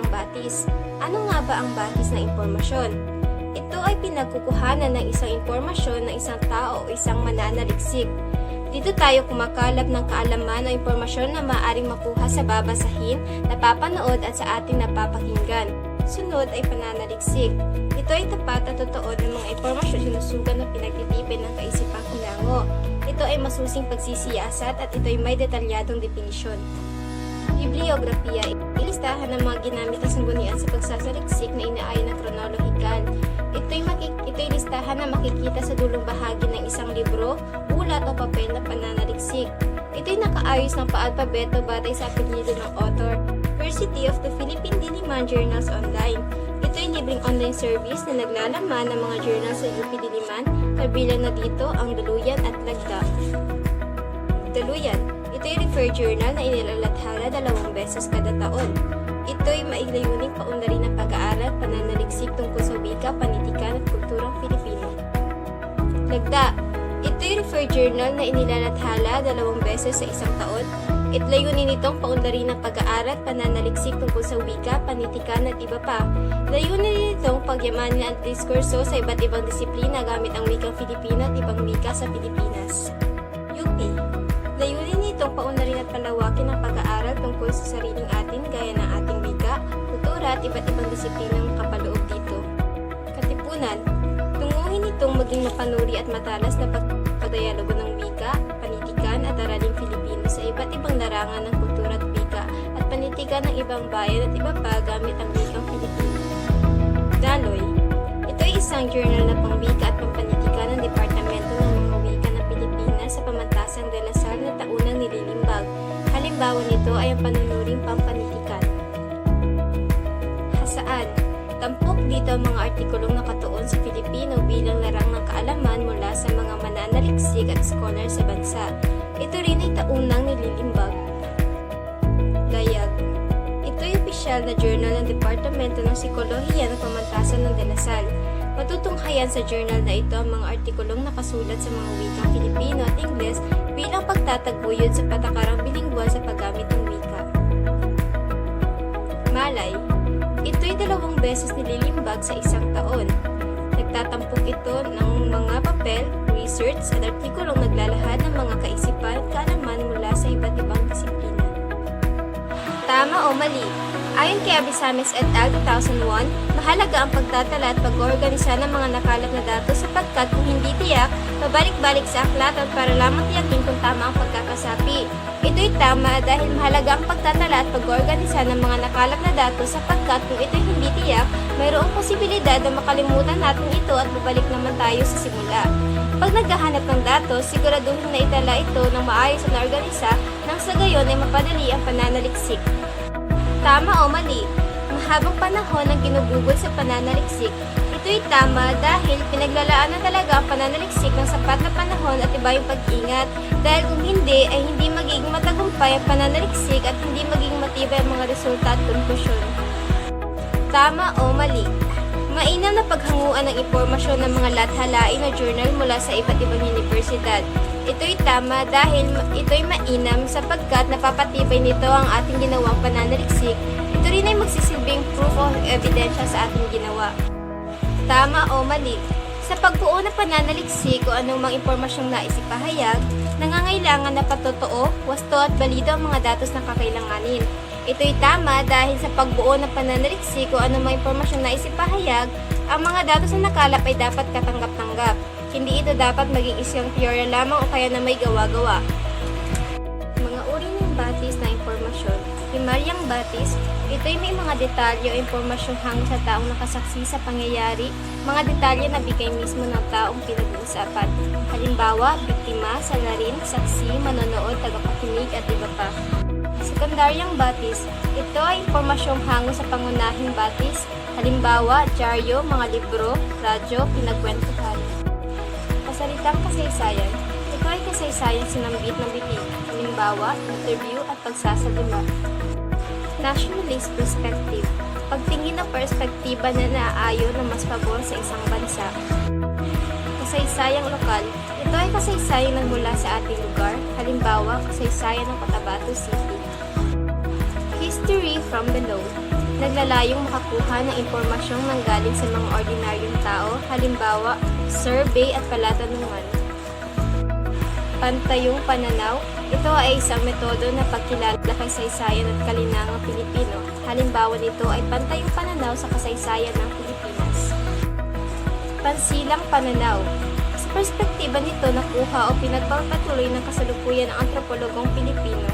batis. Ano nga ba ang batis na impormasyon? Ito ay pinagkukuhanan ng isang impormasyon ng isang tao o isang mananaliksik. Dito tayo kumakalap ng kaalaman o impormasyon na maaaring makuha sa babasahin, napapanood at sa ating napapakinggan. Sunod ay pananaliksik. Ito ay tapat at totoo ng mga impormasyon sinusugan ng pinagtitipid ng kaisipang hinango. Ito ay masusing pagsisiyasat at ito ay may detalyadong definisyon. Bibliografiya, ilistahan ng mga ginamit na sanggunian sa pagsasaliksik na inaayon ng kronolohikal. Ito'y listahan na makikita sa dulong bahagi ng isang libro, ulat o papel na pananaliksik. Ito'y nakaayos ng paalpabeto batay sa apelyido ng author. University of the Philippine Diliman Journals Online. Ito'y libreng online service na naglalaman ng mga journal sa UP Diliman, kabilang na dito ang Daluyan at Lagda. Daluyan. Ito'y referred journal na inilalathala 2 beses kada taon. Ito'y mailayuning paunlarin ng pag-aaral, pananaliksik tungkol sa wika, panitikan at kulturang Pilipino. Lagda. Ito'y referred journal na inilalathala 2 beses sa isang taon. Layunin nitong paunlarin ng pag-aaral, pananaliksik tungkol sa wika, panitikan at iba pa. Layunin nitong pagyamanin ang diskurso sa iba't ibang disiplina gamit ang wikang Filipino at ibang wika sa Pilipinas. UP. Layunin nitong paunlarin at palawakin ang pag-aaral tungkol sa sariling atin gaya ng ating wika, kultura at iba't ibang disiplinang kapaloob dito. Katipunan. Tunguhin nitong maging mapanuri at matalas na pagdayalogo ng wika, panitikan at araling Filipino sa iba't ibang larangan ng kultura at wika at panitikan ng ibang bayan at iba pa gamit ang wikang Filipino. Daloy. Ito ay isang journal na pangwika at pampanitikan ng Departamento ng mga Wika ng Pilipinas sa Pamantasan de la Salle na taunang nililimbag. Halimbawa nito ay ang panunuring pampanitikan. Hasaan. Tampok dito ang mga artikulong nakatuon sa Filipino bilang larang ng kaalaman mula sa mga mananaliksik at scholar sa bansa. Ito rin ay taunang nililimbag. Layag. Ito'y opisyal na journal ng Departamento ng Psikolohiya ng Pamantasan ng De La Salle. Matutunghayan sa journal na ito ang mga artikulong nakasulat sa mga wikang Filipino at Ingles bilang pagtataguyod sa patakarang bilinggual sa paggamit ng wika. Malay. Ito'y 2 beses nililimbag sa isang taon. Nagtatampok ito ng mga papel, research at artikulong naglalahad ng mga kaisipan at kaalaman mula sa iba't ibang disiplina. Tama o mali? Ayon kay Abisames et al. 2001, mahalaga ang pagtatala at pag-oorganisa ng mga nakalap na datos sapagkat kung hindi tiyak, pabalik-balik sa aklatan para lamang tiyakin kung tama ang pagkakasapi. Ito'y tama dahil mahalaga ang pagtatala at pag-oorganisa ng mga nakalap na datos sapagkat kung ito'y hindi tiyak, mayroong posibilidad na makalimutan natin ito at babalik naman tayo sa simula. Pag naghahanap ng datos, siguraduhin na itala ito ng maayos at naorganisa nang sa gayon ay mapadali ang pananaliksik. Tama o mali? Mahabang panahon ang ginugugol sa pananaliksik. Ito'y tama dahil pinaglalaan na talaga ang pananaliksik ng sapat na panahon at iba yung pag-ingat. Dahil kung hindi, ay hindi magiging matagumpay ang pananaliksik at hindi magiging matibay ang mga resulta at konklusyon. Tama o mali? Mainam na paghanguan ng impormasyon ng mga lathalain o journal mula sa iba't ibang universidad. Ito'y tama dahil ito'y mainam sapagkat napapatibay nito ang ating ginawang pananaliksik. Ito rin ay magsisilbing proof of ebidensya sa ating ginawa. Tama o mali? Sa pagbuo ng pananaliksik o anumang impormasyong nais ipahayag, nangangailangan na patotoo, wasto at balido ang mga datos na kakailanganin. Ito'y tama dahil sa pagbuo ng pananaliksik o anumang impormasyong nais ipahayag, ang mga datos na nakalap ay dapat katanggap-tanggap. Hindi ito dapat maging isang teorya lamang o kaya na may gawa-gawa. Mga uri ng batis na impormasyon. Primaryang batis, ito'y may mga detalye o impormasyong hango sa taong nakasaksi sa pangyayari, mga detalye na bigay mismo ng taong pinag-uusapan. Halimbawa, biktima, salarin, saksi, manonood, tagapakinig at iba pa. Sekundaryang batis, ito ay impormasyong hango sa pangunahing batis, halimbawa, dyaryo, mga libro, radyo, pinagkwentuhan. Salitang kasaysayan, ito ay kasaysayang sinambit ng bibig, halimbawa, interview at pagsasalita. Nationalist perspective, pagtingin ng perspektiba na naaayon na mas pabor sa isang bansa. Kasaysayang lokal, ito ay kasaysayang nagmula sa ating lugar, halimbawa, kasaysayan ng Cotabato City. History from below, naglalayong makakuha ng impormasyong nanggaling sa mga ordinaryong tao, halimbawa, survey at palatanungan. Pantayong pananaw, ito ay isang metodo na pagkilala kay kasaysayan at kalinangang Pilipino. Halimbawa nito ay pantayong pananaw sa kasaysayan ng Pilipinas. Pansilang pananaw, sa perspektiba nito nakuha o pinagpapatuloy ng kasalukuyan ng antropologong Pilipino.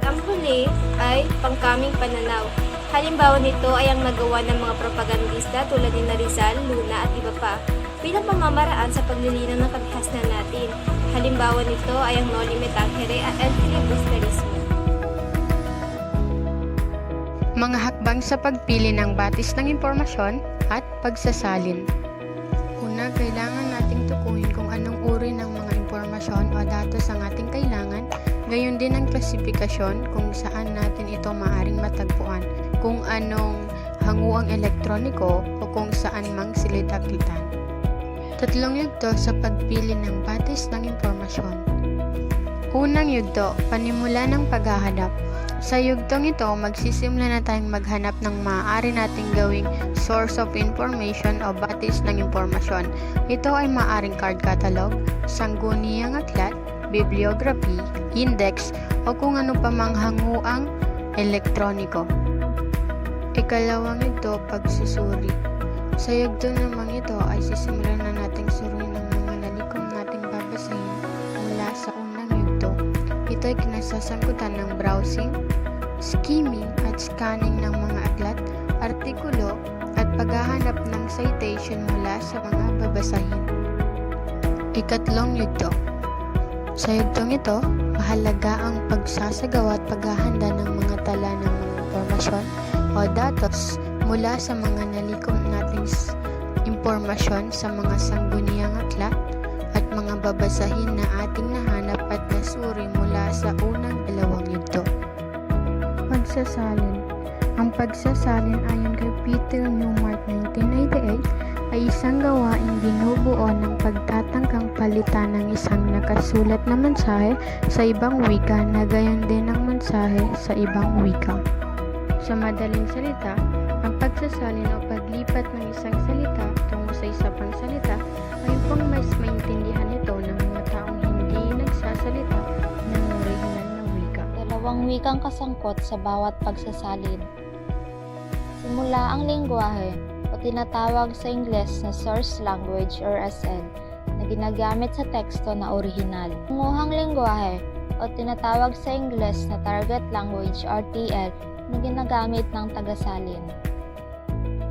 Ang huli ay pangkaming pananaw. Halimbawa nito ay ang nagawa ng mga propagandista tulad ni Rizal, Luna at iba pa bilang pamamaraan sa paglilinaw ng kabihasnan natin. Halimbawa nito ay ang noli me tangere at el filibusterismo. Mga hakbang sa pagpili ng batis ng impormasyon at pagsasalin. Una, kailangan nating tukuyin kung anong uri ng mga impormasyon o datos ang ating kailangan, gayon din ang klasifikasyon kung saan natin ito maaaring matagpuan, kung anong hanguang elektroniko o kung saan mang silid-aklitan. Tatlong yugto sa pagpili ng batis ng impormasyon. Unang yugto, panimula ng paghahanap. Sa yugtong ito, magsisimula na tayong maghanap ng maaari nating gawing source of information o batis ng impormasyon. Ito ay maaaring card catalog, sangguniang aklat, bibliography, index, o kung ano pa mang hanguang elektroniko. Ikalawang yugto, pagsusuri. Sa yugto namang ito ay sisimulan na nating suriin ang mga nalikom nating babasahin mula sa unang yugto. Ito ay kinasasangkutan ng browsing, skimming at scanning ng mga aklat, artikulo at paghahanap ng citation mula sa mga babasahin. Ikatlong yugto. Sa yugtong ito, mahalaga ang pagsasagawa at paghahanda ng mga tala ng mga impormasyon o datos mula sa mga nalikom nating impormasyon sa mga sangguniang aklat at mga babasahin na ating nahanap at nasuri mula sa unang dalawang yugto. Pagsasalin. Ang pagsasalin ayon kay Peter Newmark 1988 ay isang gawaing binubuo ng pagtatangkang palitan ng isang nakasulat na mensahe sa ibang wika na gayon din ang mensahe sa ibang wika. Sa madaling salita, ang pagsasalin o paglipat ng isang salita tungo sa isa pang salita ay upang mas maintindihan ito ng mga taong hindi nagsasalita ng orihinal na wika. Dalawang wikang kasangkot sa bawat pagsasalin. Simula ang lengguwahe o tinatawag sa Ingles na source language or SL na ginagamit sa teksto na orihinal. Tunguhang lengguwahe o tinatawag sa Ingles na target language or TL na ginagamit ng tagasalin.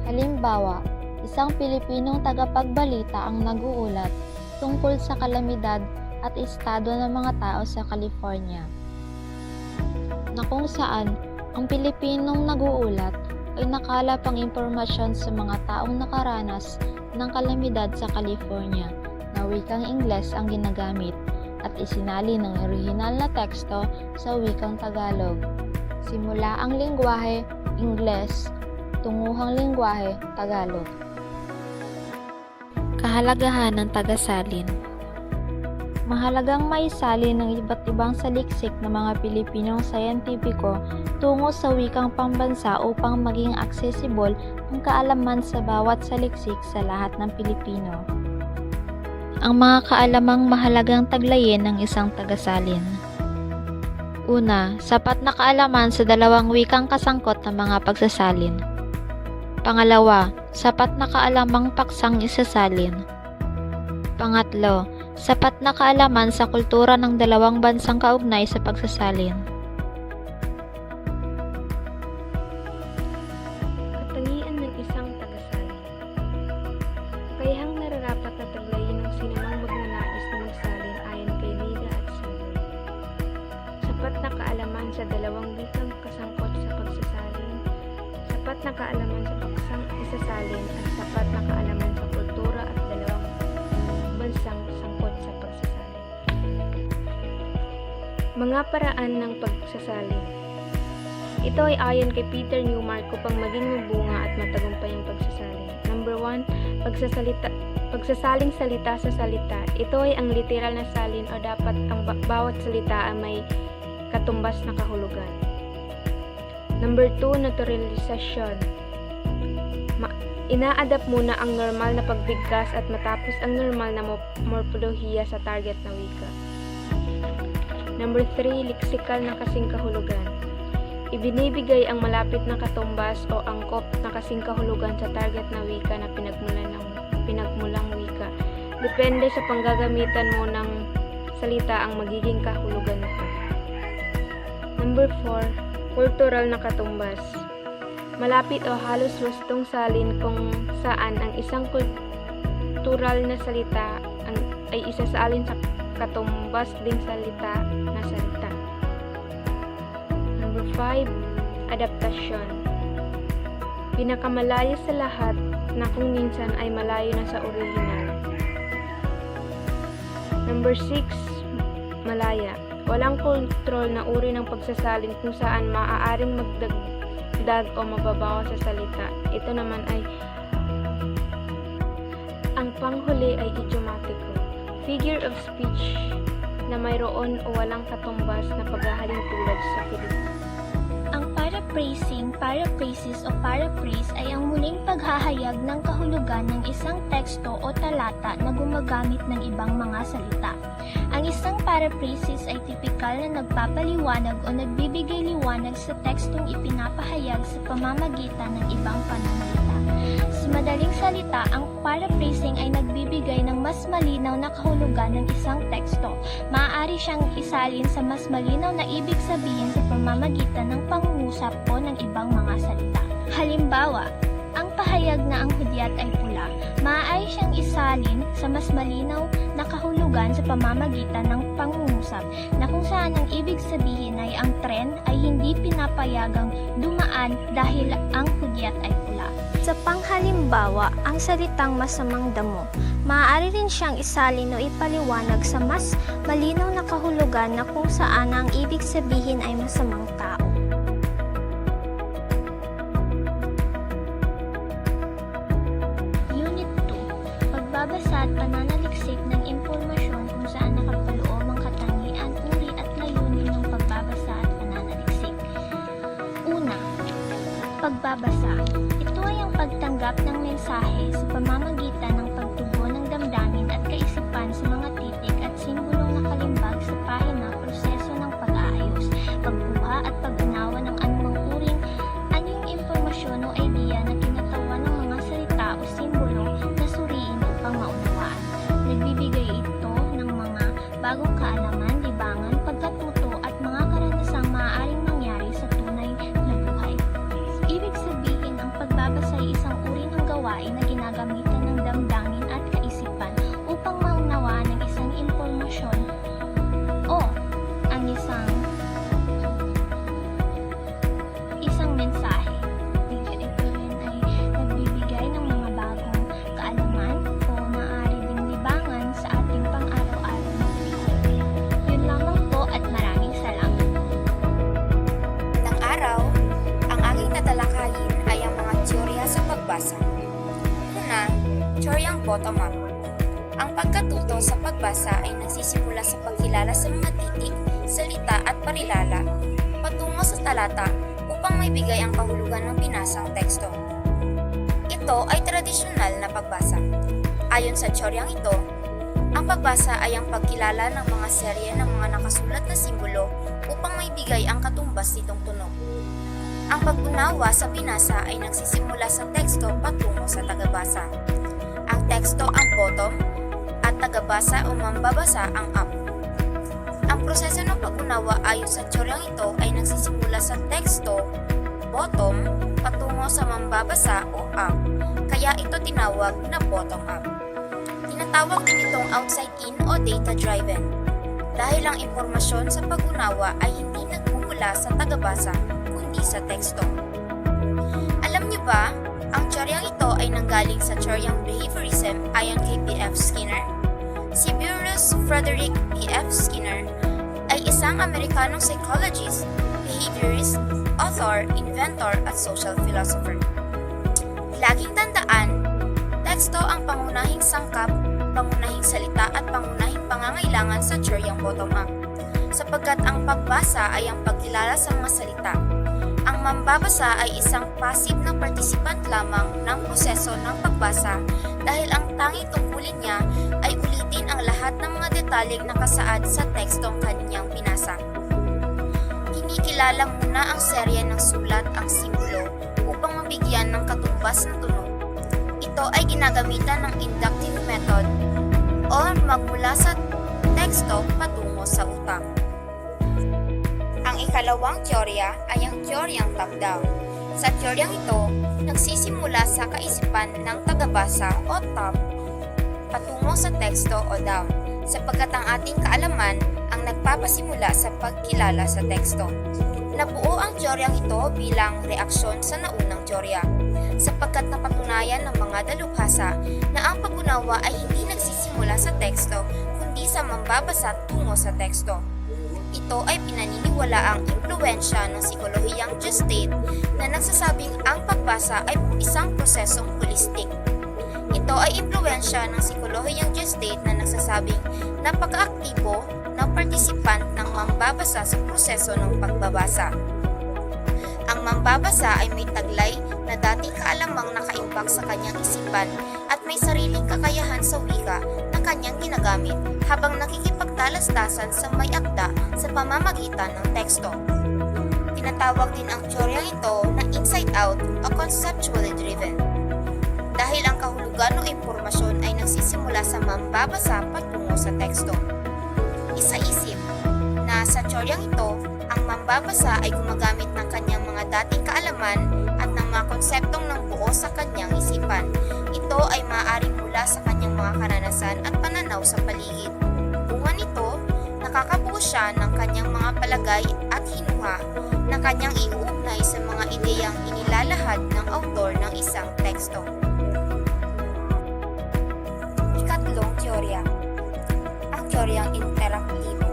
Halimbawa, isang Pilipinong tagapagbalita ang nag-uulat tungkol sa kalamidad at estado ng mga tao sa California, na kung saan ang Pilipinong nag-uulat ay nakalap ang impormasyon sa mga taong nakaranas ng kalamidad sa California na wikang Ingles ang ginagamit at isinali ng orihinal na teksto sa wikang Tagalog. Simula ang lengguwahe, Ingles, tunguhang lengguwahe, Tagalog. Kahalagahan ng tagasalin. Mahalagang maisalin ng iba't ibang saliksik ng mga Pilipinong sayentipiko tungo sa wikang pambansa upang maging accessible ang kaalaman sa bawat saliksik sa lahat ng Pilipino. Ang mga kaalamang mahalagang taglayin ng isang tagasalin. Una, sapat na kaalaman sa dalawang wikang kasangkot ng mga pagsasalin. Pangalawa, sapat na kaalamang paksang isasalin. Pangatlo, sapat na kaalaman sa kultura ng dalawang bansang kaugnay sa pagsasalin. Katangian ng isang tagasalin. Kakayahang nararapat na taglayin ng sinumang magnanais na magsalin ayon kay Lida at Silver. Sapat na kaalaman sa dalawang wikang kasangkot sa pagsasalin, sapat na kaalaman sa paksang isasalin at sapat na kaalaman sa kultura at dalawang bansang sangkot sa pagsasalin. Mga paraan ng pagsasalin. Ito ay ayon kay Peter Newmark upang maging mabunga at matagumpay ang pagsasalin. Number 1, pagsasaling salita sa salita. Ito ay ang literal na salin o dapat ang bawat salita ay may katumbas na kahulugan. Number 2, naturalisasyon. Ina-adapt muna ang normal na pagbigkas at matapos ang normal na morpolohiya sa target na wika. Number 3, leksikal na kasing kahulugan. Ibinibigay ang malapit na katumbas o angkop na kasing kahulugan sa target na wika na pinagmulang wika. Depende sa panggagamitan mo ng salita ang magiging kahulugan nito. Number 4, kultural na katumbas. Malapit o halos wastong salin kung saan ang isang kultural na salita ay isasalin sa katumbas ding salita na salita. Number 5, adaptasyon. Pinakamalayo sa lahat na kung minsan ay malayo na sa orihinal. Number 6, malaya. Walang kontrol na uri ng pagsasalin kung saan maaaring magdagdag o mababawas sa salita. Ito naman ay ang panghuli ay idiomatiko. Figure of speech na mayroon o walang katumbas na paghahalin tulad sa Filipino. Ang paraphrasing, paraphrases o paraphrase ay ang muling paghahayag ng kahulugan ng isang teksto o talata na gumagamit ng ibang mga salita. Ang isang paraphrases ay tipikal na nagpapaliwanag o nagbibigay liwanag sa tekstong ipinapahayag sa pamamagitan ng ibang pananalita. Sa madaling salita, ang paraphrasing ay nagbibigay ng mas malinaw na kahulugan ng isang teksto. Maaari siyang isalin sa mas malinaw na ibig sabihin sa pamamagitan ng pangungusap o ng ibang mga salita. Halimbawa, ang pahayag na ang hudyat ay pula, maaari siyang isalin sa mas malinaw na kahulugan sa pamamagitan ng pangungusap na kung saan ang ibig sabihin ay ang tren ay hindi pinapayagang dumaan dahil ang hudyat ay pula. Sa panghalimbawa, ang salitang masamang damo, maaari rin siyang isalin o ipaliwanag sa mas malinaw na kahulugan na kung saan ang ibig sabihin ay masamang tao. Unit 2. Pagbabasa at pananaliksik ng impormasyon kung saan nakapaloob ang katangian, uri at layunin ng pagbabasa at pananaliksik. Una, pagbabasa. Ito ay ang pagtanggap ng mensahe sa pamamagitan ng pagtugon ng damdamin at kaisipan sa mga titik at simbolong nakalimbag sa pahina, proseso ng pag-aayos, pagkuha at pag-unawa ng anumang uring anyong impormasyon o idea na kinatawan ng mga salita o simbolo na suriin upang maunawaan. Nagbibigay ito ng mga bagong kaalaman, libangan, pagkatuto at mga karanasang maaaring mangyari sa tunay na buhay. Ibig sabihin, ang pagbabasa ay isang uri ng gawain na ginagamitan ng damdamin at kaisipan upang maunawaan ang isang impormasyon o ang isang mensahe. Ito rin ay nagbibigay ng mga bagong kaalaman o maaari ding libangan sa ating pang-araw-araw na buhay. Yun lamang po at maraming salamat. Ng araw, ang aking tatalakayin ay ang mga teorya sa pagbasa. Una, teoryang bottom-up. Ang pagkatuto sa pagbasa ay nagsisimula sa pagkilala sa mga titik, salita at parilala patungo sa talata upang maibigay ang kahulugan ng binasang teksto. Ito ay tradisyonal na pagbasa. Ayon sa teoryang ito, ang pagbasa ay ang pagkilala ng mga serye ng mga nakasulat na simbolo upang maibigay ang katumbas nitong tunog. Ang pag-unawa sa binasa ay nagsisimula sa teksto patungo sa tagabasa. Ang teksto ang bottom at tagabasa o mambabasa ang up. Ang proseso ng pag-unawa ayon sa teoryang ito ay nagsisimula sa teksto bottom patungo sa mambabasa o up, kaya ito tinawag na bottom-up. Tinatawag din itong outside-in o data-driven dahil ang impormasyon sa pag-unawa ay hindi nagmumula sa tagabasa kundi sa teksto. Alam niyo ba, ang teoryang ito ay nanggaling sa teoryang behaviorism ayon kay P.F. Skinner. Si Burrus Frederick P.F. Skinner ay isang Amerikanong psychologist, behaviorist, author, inventor at social philosopher. Laging tandaan, teksto ang pangunahing sangkap, pangunahing salita at pangunahing pangangailangan sa teoryang bottom-up, sapagkat ang pagbasa ay ang pagkilala sa mga salita. Ang mambabasa ay isang passive na participant lamang ng proseso ng pagbasa dahil ang tanging tungkulin niya ay ulitin ang lahat ng mga detalyeng nakasaad sa tekstong kanyang binasa. Kinikilala muna ang serye ng sulat ang simbolo upang mabigyan ng katumbas na tunog. Ito ay ginagamitan ng inductive method o magmula sa teksto patungo sa utak. Ang ikalawang teorya ay ang teoryang top-down. Sa teoryang ito, nagsisimula sa kaisipan ng tagabasa o top patungo sa teksto o down, sapagkat ang ating kaalaman ang nagpapasimula sa pagkilala sa teksto. Nabuo ang teoryang ito bilang reaksyon sa naunang teorya, sapagkat napatunayan ng mga dalubhasa na ang pag-unawa ay hindi nagsisimula sa teksto kundi sa mambabasa tungo sa teksto. Ito ay pinaniniwala ang impluwensya ng psikolohiyang Gestalt na nagsasabing ang pagbasa ay isang prosesong holistic. Ito ay impluwensya ng psikolohiyang Gestalt na nagsasabing napaka-aktibo ng participant ng mambabasa sa proseso ng pagbabasa. Ang mambabasa ay may taglay na dating kaalamang nakaimbak sa kanyang isipan at may sariling kakayahan sa wika na kanyang ginagamit habang nakikipagtalastasan sa may akda sa pamamagitan ng teksto. Tinatawag din ang teoryang ito na inside-out o conceptually driven. Dahil ang kahulugan o impormasyon ay nagsisimula sa mambabasa patungo sa teksto. Isaisip na sa teoryang ito, ang mambabasa ay gumagamit ng kanyang mga dating kaalaman at ng mga konseptong ng buo sa kanyang isipan. Ito ay maaaring mula sa kanyang mga karanasan at pananaw sa paligid. Bunga nito, nakakabuo siya ng kanyang mga palagay at hinuha na kanyang iuugnay sa mga ideyang inilalahad ng autor ng isang teksto. Ikatlong teorya, ang teoryang interaktibo.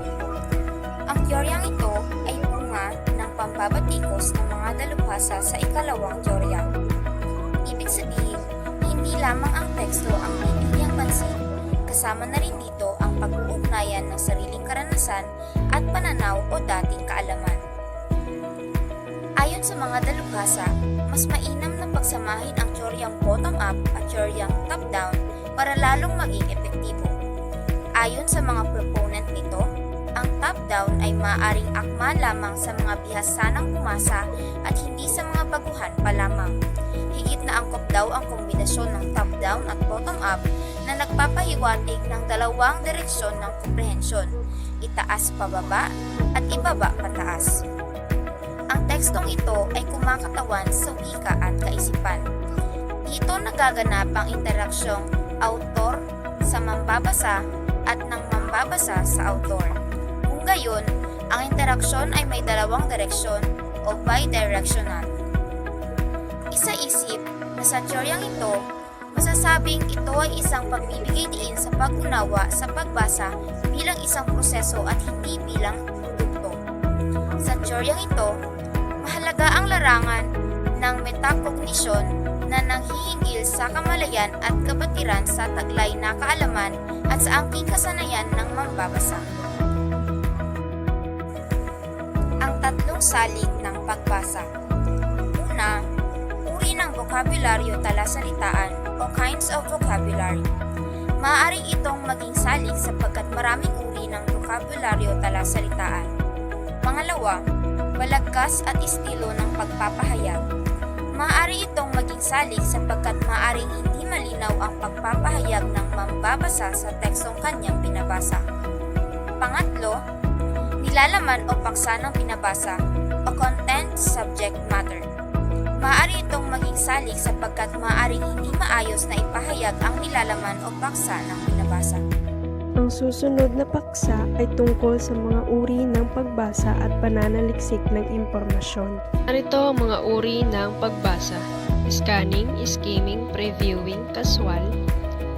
Ang teoryang ito ay bunga ng pambabatikos ng mga dalubhasa sa ikalawang teorya. Ibig sabihin, hindi lamang ang teksto ang bibigyang pansin, kasama na rin dito ang pag-uugnayan ng sariling karanasan at pananaw o dating kaalaman. Ayon sa mga dalubhasa, mas mainam na pagsamahin ang teoryang bottom-up at teoryang top-down para lalong maging epektibo. Ayon sa mga proponent nito, ang top-down ay maaaring akma lamang sa mga bihasanang pumasa at hindi sa mga baguhan pa lamang. Higit na angkop daw ang kombinasyon ng top-down at bottom-up na nagpapahiwatig ng dalawang direksyon ng komprehensyon, itaas pababa at ibaba pataas. Ang tekstong ito ay kumakatawan sa wika at kaisipan. Dito nagaganap ang interaksyong autor sa mambabasa at ng mambabasa sa autor. Kung gayon, ang interaksyon ay may dalawang direksyon o bidirectional. Isaisip na sa teoryang ito, masasabing ito ay isang pagbibigay diin sa pag-unawa sa pagbasa bilang isang proseso at hindi bilang produkto. Sa teoryang ito, mahalaga ang larangan ng metacognition na nanghihinggil sa kamalayan at kabatiran sa taglay na kaalaman at sa angking kasanayan ng mambabasa. Ang tatlong salik ng pagbasa. Una, uri ng bokabularyo talasalitaan o kinds of vocabulary. Maaaring itong maging salik sapagkat maraming uri ng bokabularyo talasalitaan. Pangalawa, balagkas at estilo ng pagpapahayag. Maaari itong maging salik sapagkat maaaring hindi malinaw ang pagpapahayag ng mambabasa sa tekstong kanyang binabasa. Pangatlo, nilalaman o paksa ng binabasa o content subject matter. Maaari itong maging salik sapagkat maaaring hindi maayos na ipahayag ang nilalaman o paksa ng binabasa. Ang susunod na paksa ay tungkol sa mga uri ng pagbasa at pananaliksik ng impormasyon. Narito ang mga uri ng pagbasa: scanning, skimming, previewing, casual,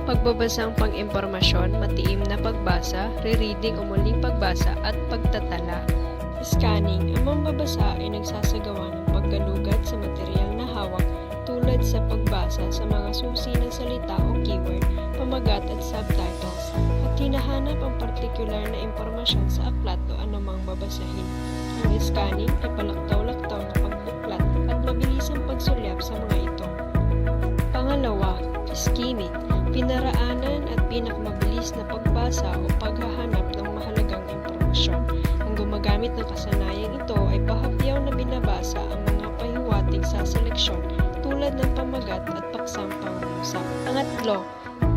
pagbabasang pang-impormasyon, matiim na pagbasa, rereading o muling pagbasa at pagtatala. Scanning, ang mambabasa ay nagsasagawa ng paggalugat sa materyal na hawak tulad sa pagbasa sa mga susi ng salita o keyword, pamagat at subtitles, at hinahanap ang partikular na impormasyon sa aklat o anumang babasahin. Ang scanning ay palaktaw-laktaw na pagbuklat mabilis ang pagsulyap sa mga ito. Pangalawa, skimming, pinaraanan at pinakamabilis na pagbasa o paghahanap ng mahalagang impormasyon. Ang gumagamit ng kasanayang ito ay pahapyaw na binabasa ang mga pahiwatig sa seleksyon tulad ng pamagat at paksang pangungusap. Pangatlo,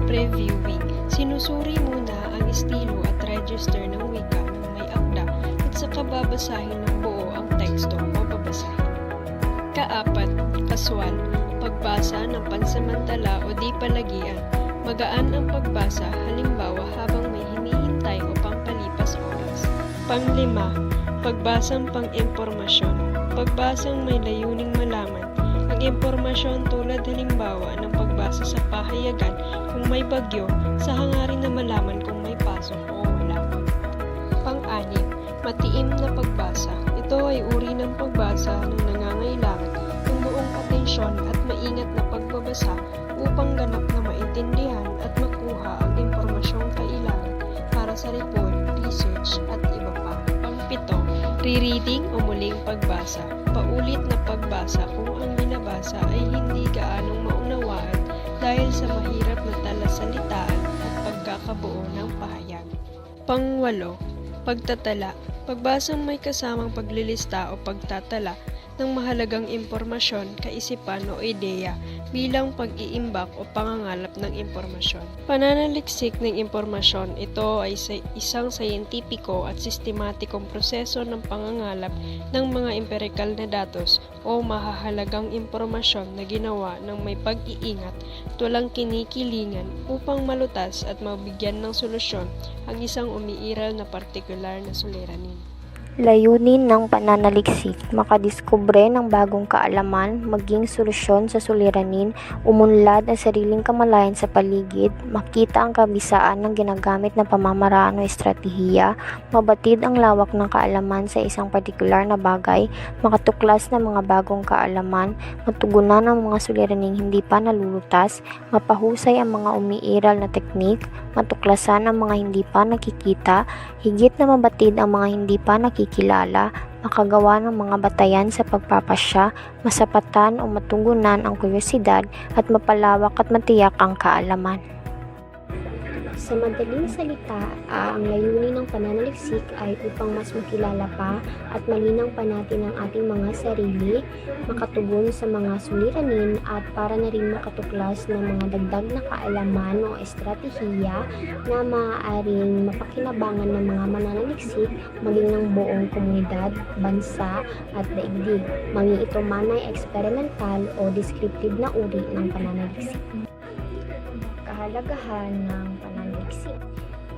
previewing. Sinusuri muna ang estilo at register ng wika ng may akda at saka babasahin ng buo ang teksto o babasahin. Kaapat, kaswal, pagbasa ng pansamantala o di palagian. Magaan ang pagbasa, halimbawa habang may hinihintay o pampalipas oras. Panglima, pagbasang pang-impormasyon. Pagbasang may layuning malaman. Ang impormasyon tulad halimbawa ng pagbasa sa pahayagan kung may bagyo sa hangarin na malaman kung may pasok o wala. Pang-anim, matiim na pagbasa. Ito ay uri ng pagbasa ng nangangailangan ng buong atensyon at maingat na pagbabasa upang ganap na maintindihan at makuha ang impormasyong kailangan para sa report, research at iba pa. Pang-pito, rereading o muling pagbasa. Paulit na pagbasa kung ang binabasa ay hindi gaanong maunawaan dahil sa mahirap na talasalitaan at pagkakabuo ng pahayag. Pang-walo, pagtatala. Pagbasang may kasamang paglilista o pagtatala ng mahalagang impormasyon, kaisipan o ideya bilang pag-iimbak o pangangalap ng impormasyon. Pananaliksik ng impormasyon, ito ay isang sayentipiko at sistematikong proseso ng pangangalap ng mga empirikal na datos o mahahalagang impormasyon na ginawa ng may pag-iingat, tulang kinikilingan upang malutas at mabigyan ng solusyon ang isang umiiral na partikular na suliranin. Layunin ng pananaliksik, makadiskubre ng bagong kaalaman, maging solusyon sa suliranin, umunlad ang sariling kamalayan sa paligid, makita ang kabisaan ng ginagamit na pamamaraan o estratehiya, mabatid ang lawak ng kaalaman sa isang partikular na bagay, makatuklas ng mga bagong kaalaman, matugunan ang mga suliraning hindi pa nalulutas, mapahusay ang mga umiiral na teknik, matuklasan ang mga hindi pa nakikita, higit na mabatid ang mga hindi pa nakikilala, makagawa ng mga batayan sa pagpapasya, masapatan o matugunan ang kuryosidad at mapalawak at matiyak ang kaalaman. Sa madaling salita, ang layunin ng pananaliksik ay upang mas makilala pa at malinaw pa natin ang ating mga sarili, makatugon sa mga suliranin at para na rin makatuklas ng mga dagdag na kaalaman o estratehiya na maaaring mapakinabangan ng mga mananaliksik maging ng buong komunidad, bansa at daigdig, maging ito man ay experimental o descriptive na uri ng pananaliksik. Kahalagahan ng pananaliksik.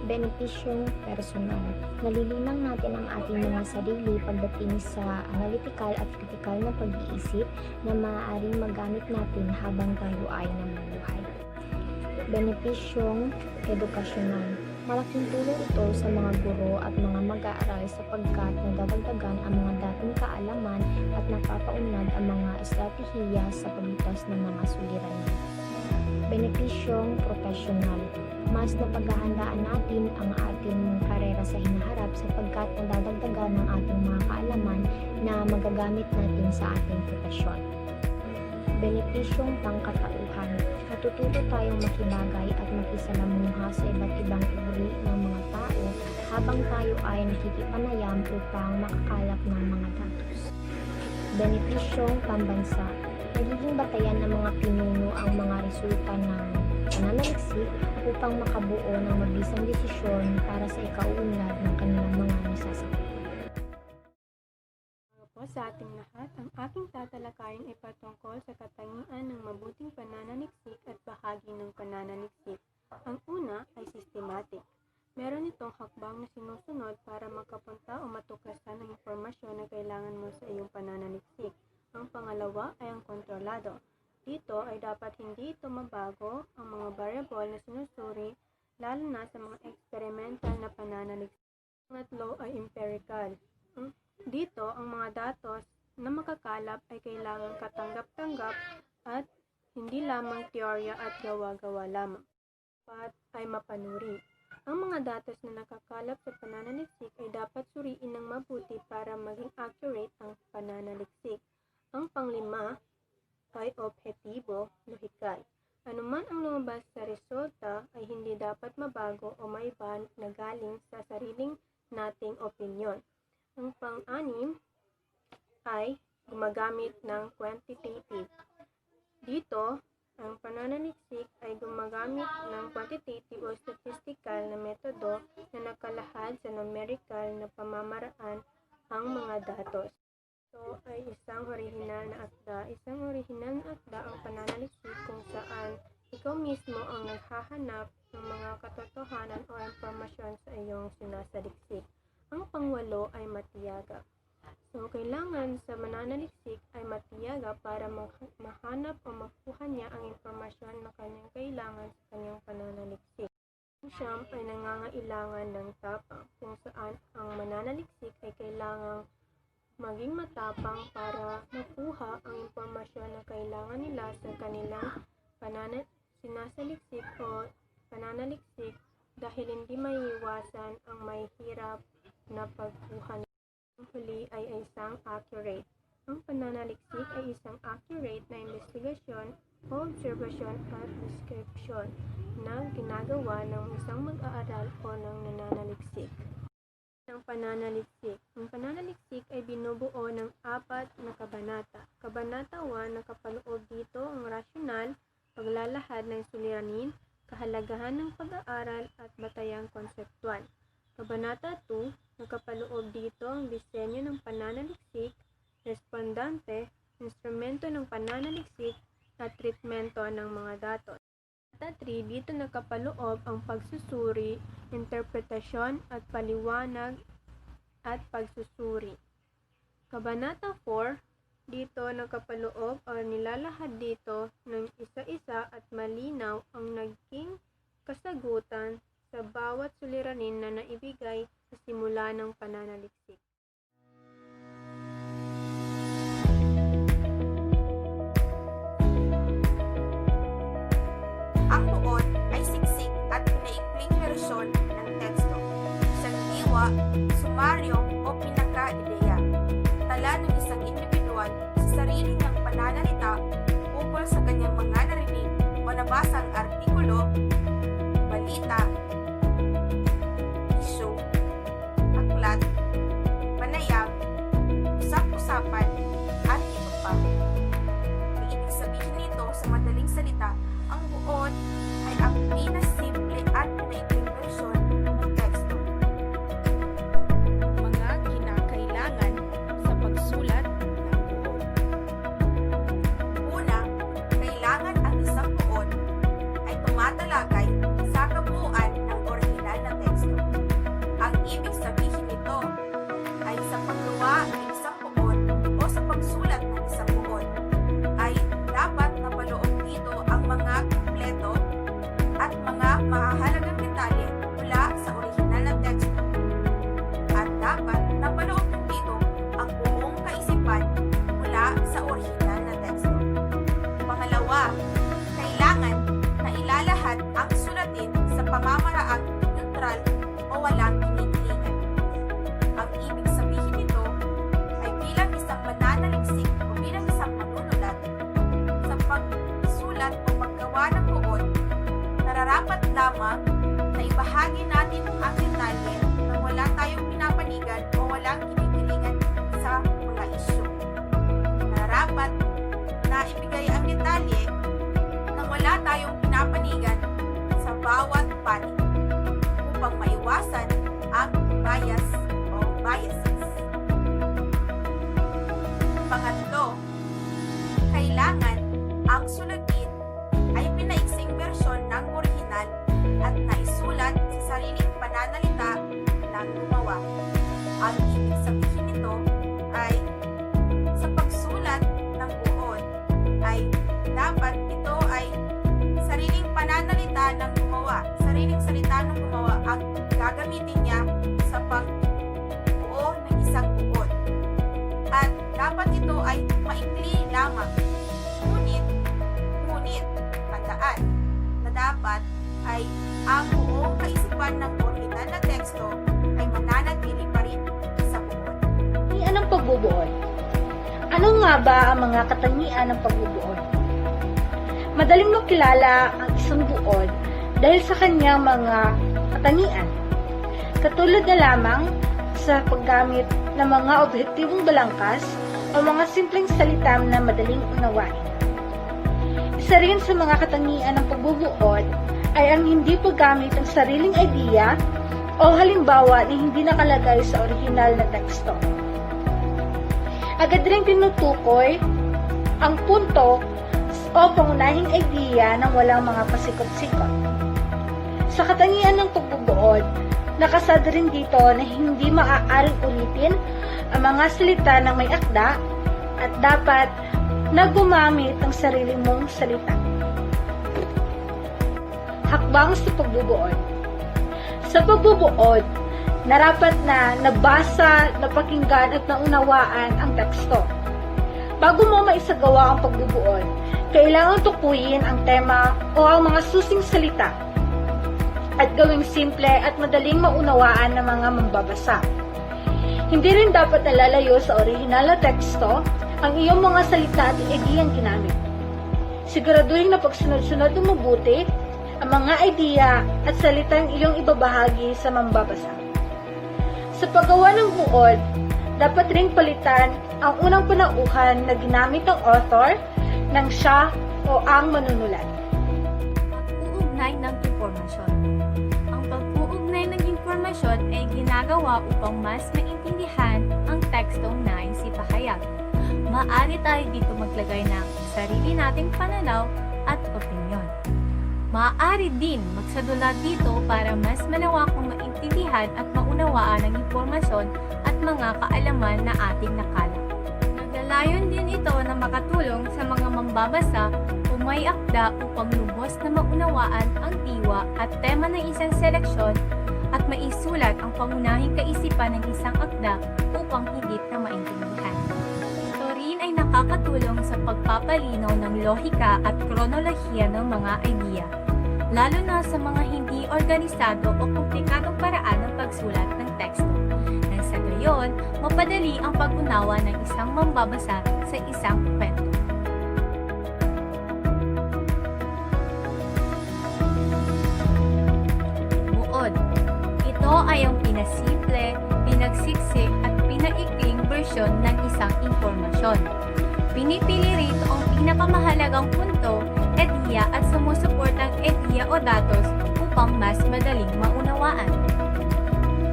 Benepisyong personal. Nalilinang natin ang ating mga sarili pagdating sa analytical at critical na pag-iisip na maaaring magamit natin habang tayo ay namumuhay. Benepisyong edukasyonal. Malaking tulong ito sa mga guro at mga mag-aaral sapagkat nadadagdagan ang mga dating kaalaman at napapaunlad ang mga estratehiya sa paglutas ng mga suliranin. Benepisyong profesional. Mas napaghahandaan natin ang ating karera sa hinaharap sapagkat nadadagdagan ang ating mga kaalaman na magagamit natin sa ating profesyon. Benepisyong pangkatauhan. Natututo tayong makibagay at makisalamuha sa iba't ibang uri ng mga tao habang tayo ay nakikipanayam upang makakalap ng mga datos. Benepisyong pambansa. Nagiging batayan ng mga pinuno ang mga resulta ng pananaliksik upang makabuo ng mabisang desisyon para sa ikauunlad ng kanilang mga nasasakupan. Po sa ating lahat, ang aking tatalakayin ay patungkol sa katangian ng mabuting pananaliksik at bahagi ng pananaliksik. Ang una ay systematic. Meron itong hakbang na sinusunod para makapunta o matuklasan ang impormasyon na kailangan mo sa iyong pananaliksik. Ang pangalawa ay ang kontrolado. Dito ay dapat hindi ito mabago ang mga variable na sinusuri, lalo na sa mga experimental na pananaliksik. Pangatlo ay empirical. Dito, ang mga datos na makakalap ay kailangang katanggap-tanggap at hindi lamang teorya at gawa-gawa lamang. Dapat ay mapanuri. Ang mga datos na nakakalap sa pananaliksik ay dapat suriin ng mabuti para maging accurate ang pananaliksik. Ang panglima ay objektibo lohikal. Anuman ang lumabas sa resulta ay hindi dapat mabago o maiba na galing sa sariling nating opinyon. Ang pang-anim ay gumagamit ng quantitative. Dito, ang pananaliksik ay gumagamit ng quantitative o statistical na metodo na nakalahad sa numerical na pamamaraan ang mga datos. Ito ay isang orihinal na akda. Isang orihinal na akda ang pananaliksik kung saan ikaw mismo ang naghahanap ng mga katotohanan o impormasyon sa iyong sinasaliksik. Ang pangwalo ay matiyaga. So, kailangan sa mananaliksik ay matiyaga para mahanap o makuha niya ang impormasyon na kanyang kailangan sa kanyang pananaliksik. Ang siyam ay nangangailangan ng tapang, kung saan ang mananaliksik ay kailangang maging matapang para makuha ang impormasyon na kailangan nila sa kanilang sinasaliksik o pananaliksik dahil hindi maiiwasan ang mahihirap na pagkuha. Ang huli ay isang accurate. Ang pananaliksik ay isang accurate na investigasyon o obserbasyon at description na ginagawa ng isang mag-aaral o ng nananaliksik. Ang pananaliksik. Ang pananaliksik ay binubuo ng 4 na kabanata. Kabanata 1, nakapaloob dito ang rasyonal, paglalahad ng suliranin, kahalagahan ng pag-aaral at batayang konseptual. Kabanata 2, nakapaloob dito ang disenyo ng pananaliksik, respondante, instrumento ng pananaliksik, at treatmento ng mga datos. Kabanata 3, dito nakapaloob ang pagsusuri, interpretasyon at paliwanag at pagsusuri. Kabanata 4, dito nakapaloob o nilalahad dito ng isa-isa at malinaw ang naging kasagutan sa bawat suliranin na naibigay sa simula ng pananaliksik. Ang buod ay siksik at pinaikling bersyon ng teksto. Isang diwa, sumaryo o pinaka-ideya. Tala ng isang individual sa sarili niyang pananalita ukol sa kanyang mga narinig o nabasang artikulo, balita, isyu, aklat, panayam, usap-usapan, at ito pa. Ang ibig sabihin nito sa madaling salita, ang buod ay ang pinasimple at pinaikling bersyon ng teksto. Mga kinakailangan sa pagsulat ng buod. Una, kailangan ang isang buod ay tumatalakay sa kabuuan ng orihinal na teksto. Ang ibig sabihin nito ay sa paggawa ng isang buod o sa pagsulat ng isang buod ay dapat napaloob dito ang mga kumpleto at mga mahahalagang detalye mula sa orihinal na teksto. At dapat napaloob din dito ang buong kaisipan mula sa orihinal na teksto. Pangalawa, kailangan na ilalahad ang sulatin sa pamamaraang neutral o walang kinikilingan. Ang ibig sabihin nito ay bilang isang mananaliksik o bilang isang manunulat, sa pagsulat o paggawa ng buod, nararapat lamang na ibahagi natin ang detalye nang wala tayong pinapanigan o walang kinikilingan sa mga isyu. Nararapat na ibigay ang detalye nang wala tayong pinapanigan sa bawat panig upang maiwasan ang bias o biases. Pangatlo, kailangan ang sulatin ay pinaiksing bersyon ng orihinal at naisulat sa sariling pananalita ng gumawa. Ang ibig sabihin nito ay sa pagsulat ng buod ay dapat ito ay sariling pananalita ng gumawa. Sariling salita ng gumawa ang gagamitin niya sa pagbuo ng isang buod. At dapat ito ay maikli lamang. Ngunit, tandaan na dapat ay ang buong kaisipan ng orihinal na teksto ay mananatili pa rin sa buod. Anong pagbubuod? Ano nga ba ang mga katangian ng pagbubuod? Madaling makilala ang isang buod dahil sa kanyang mga katangian. Katulad na lamang sa paggamit ng mga objektibong balangkas o mga simpleng salita na madaling unawain. Isa rin sa mga katangian ng pagbubuod ay ang hindi paggamit ng sariling idea o halimbawa na hindi nakalagay sa orihinal na teksto. Agad rin tinutukoy ang punto o pangunahing idea ng walang mga pasikot-sikot. Sa katangian ng pagbubuod, nakasad rin dito na hindi maaaring ulitin ang mga salita ng may akda at dapat na gumamit ng sarili mong salita. Hakbang sa pagbubuod. Sa pagbubuod, narapat na nabasa, napakinggan at naunawaan ang teksto. Bago mo maisagawa ang pagbubuod, kailangan tukuyin ang tema o ang mga susing salita at gawing simple at madaling maunawaan ng mga mambabasa. Hindi rin dapat nalalayo sa orihinal na teksto ang iyong mga salita at ideyang ginamit. Siguraduhin na pagsunod-sunod ng mabuti ang mga idea at salitang iyong ibabahagi sa mambabasa. Sa paggawa ng buod, dapat ring palitan ang unang panauhan na ginamit ng author ng siya o ang manunulat. Pag-uugnay ng impormasyon. Ang pag-uugnay ng impormasyon ay ginagawa upang mas maintindihan ang tekstong nais ipahayag. Maaari tayo dito maglagay ng sarili nating pananaw at opinyon. Maaari din magsadula dito para mas malawakang maintindihan at maunawaan ang impormasyon at mga kaalaman na ating nakalap. Naglalayon din ito na makatulong sa mga mambabasa o may akda upang lubos na maunawaan ang diwa at tema ng isang seleksyon at maisulat ang pangunahing kaisipan ng isang akda upang higit na maintindihan. Ito rin ay nakakatulong sa pagpapalinaw ng lohika at kronolohiya ng mga idea, lalo na sa mga hindi organisado o komplikadong paraan ng pagsulat ng teksto. Nang sa gayon, mapadali ang pag-unawa ng isang mambabasa sa isang kwento. Buod. Ito ay ang pinasimple, pinagsiksik at pinaikling bersyon ng isang impormasyon. Pinipili rito ang pinakamahalagang punto, ideya at sumusuportang ideya o datos upang mas madaling maunawaan.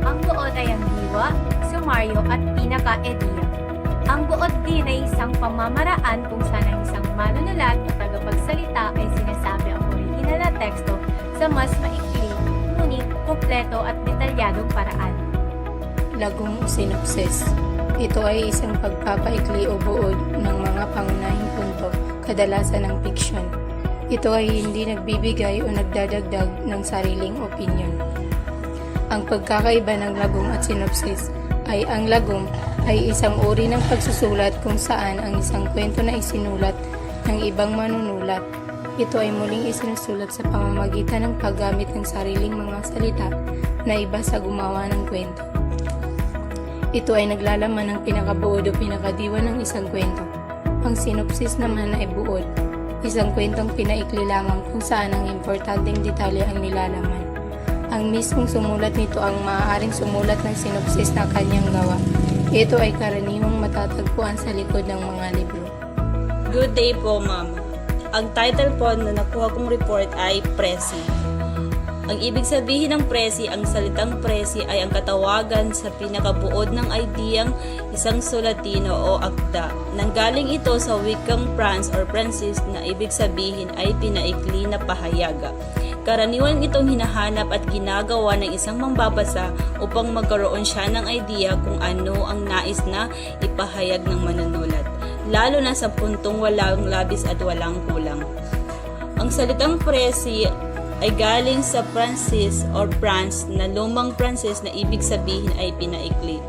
Ang buod ay ang diwa, sumaryo at pinaka-ideya. Ang buod din ay isang pamamaraan kung saan ang isang manunulat o tagapagsalita ay sinasabi ang orihinal na teksto sa mas maikli, ngunit kumpleto at detalyadong paraan. Lagong sinopsis. Ito ay isang pagpapaikli o buod ng mga pangunahing punto, kadalasan ng fiksyon. Ito ay hindi nagbibigay o nagdadagdag ng sariling opinyon. Ang pagkakaiba ng lagom at sinopsis ay ang lagom ay isang uri ng pagsusulat kung saan ang isang kwento na isinulat ng ibang manunulat. Ito ay muling isinusulat sa pamamagitan ng paggamit ng sariling mga salita na iba sa gumawa ng kwento. Ito ay naglalaman ng pinakabuod o pinakadiwa ng isang kwento. Ang sinopsis naman ay buod, isang kwentong pinaikli lamang kung saan ang importanteng detalye ang nilalaman. Ang mismong sumulat nito ang maaaring sumulat ng sinopsis na kanyang gawa. Ito ay karaniwang matatagpuan sa likod ng mga libro. Good day po, ma'am. Ang title po na nakuha kong report ay Presi. Ang ibig sabihin ng presi, ang salitang presi ay ang katawagan sa pinakabuod ng ideyang isang sulatino o akda. Nanggaling ito sa wikang France or Francis na ibig sabihin ay pinaikli na pahayaga. Karaniwan itong hinahanap at ginagawa ng isang mambabasa upang magkaroon siya ng idea kung ano ang nais na ipahayag ng manunulat, lalo na sa puntong walang labis at walang kulang. Ang salitang presi ay galing sa Francis or France na lumang Francis na ibig sabihin ay pinaikli.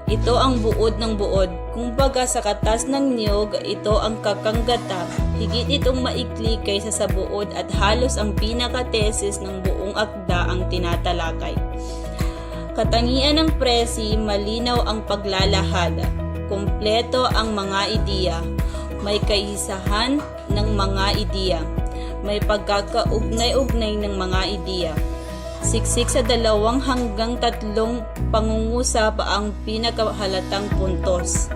Ito ang buod ng buod. Kumbaga sa katas ng niyog, ito ang kakanggata. Higit itong maikli kaysa sa buod at halos ang pinaka-thesis ng buong akda ang tinatalakay. Katangian ng presi, malinaw ang paglalahad. kumpleto ang mga ideya, may kaisahan ng mga ideya, may pagkakaugnay-ugnay ng mga ideya. Siksik sa 2 hanggang 3 pangungusap ang pinakahalatang puntos.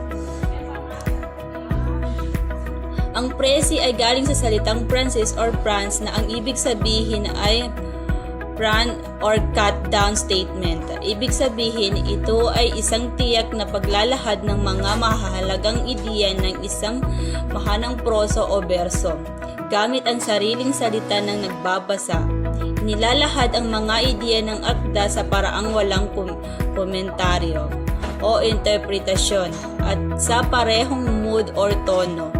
Ang presi ay galing sa salitang prances or prance na ang ibig sabihin ay pran or cut down statement. Ibig sabihin, ito ay isang tiyak na paglalahad ng mga mahahalagang ideya ng isang mahanang proso o berso, gamit ang sariling salita ng nagbabasa. Nilalahad ang mga ideya ng akda sa paraang walang komentaryo o interpretasyon at sa parehong mood or tono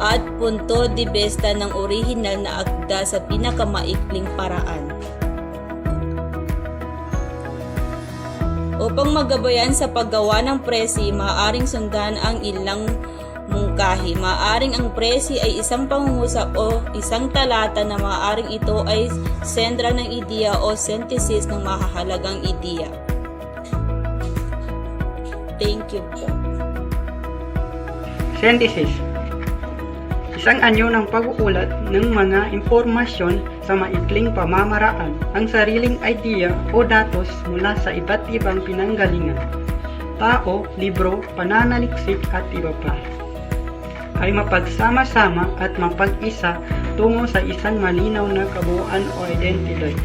at punto de vista ng orihinal na akda sa pinakamaikling paraan. Upang magabayan sa paggawa ng presi, maaaring sundan ang ilang mungkahi. Maaaring ang presi ay isang pangungusap o isang talata na maaaring ito ay sentral ng ideya o synthesis ng mahahalagang ideya. Thank you po. Synthesis. Isang anyo ng pag-uulat ng mga impormasyon sa maikling pamamaraan, ang sariling idea o datos mula sa iba't ibang pinanggalingan, tao, libro, pananaliksik at iba pa, ay mapagsama-sama at mapag-isa tungo sa isang malinaw na kabuuan o identidad.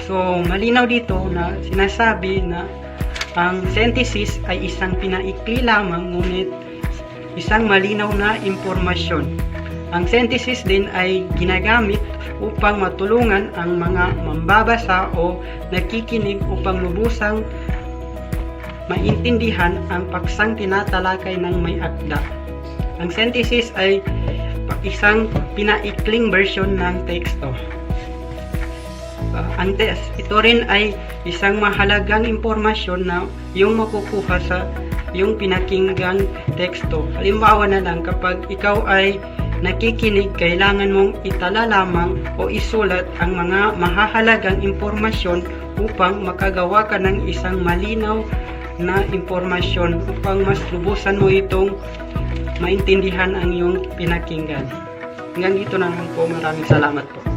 So, malinaw dito na sinasabi na ang synthesis ay isang pinaikli lamang ngunit isang malinaw na impormasyon. Ang synthesis din ay ginagamit upang matulungan ang mga mambabasa o nakikinig upang lubusang maintindihan ang paksang tinatalakay ng may akda. Ang synthesis ay isang pinaikling version ng teksto. Ito rin ay isang mahalagang impormasyon na yung makukuha sa yung pinakinggang teksto. Halimbawa na lang, kapag ikaw ay nakikinig, kailangan mong itala lamang o isulat ang mga mahahalagang impormasyon upang makagawa ka ng isang malinaw na impormasyon upang mas lubusan mo itong maintindihan ang iyong pinakinggan. Hanggang dito na lang po. Maraming salamat po.